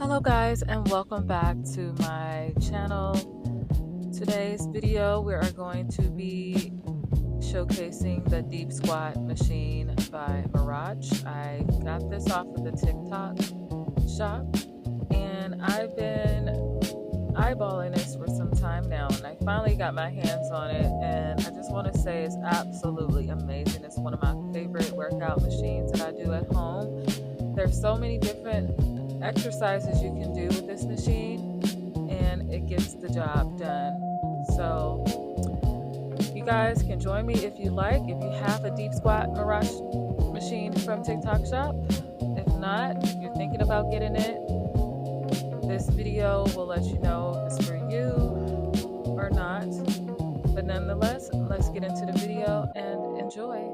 Hello guys, and welcome back to my channel. Today's video we are going to be showcasing the deep squat machine by Merach. I got this off of the TikTok shop and I've been eyeballing this for some time now, and I finally got my hands on it, and I just want to say it's absolutely amazing. It's one of my favorite workout machines that I do at home. There's so many different exercises you can do with this machine, and it gets the job done. So you guys can join me if you like, if you have a deep squat Merach machine from TikTok shop. If not, if you're thinking about getting it, this video will let you know if it's for you or not. But nonetheless, let's get into the video and enjoy.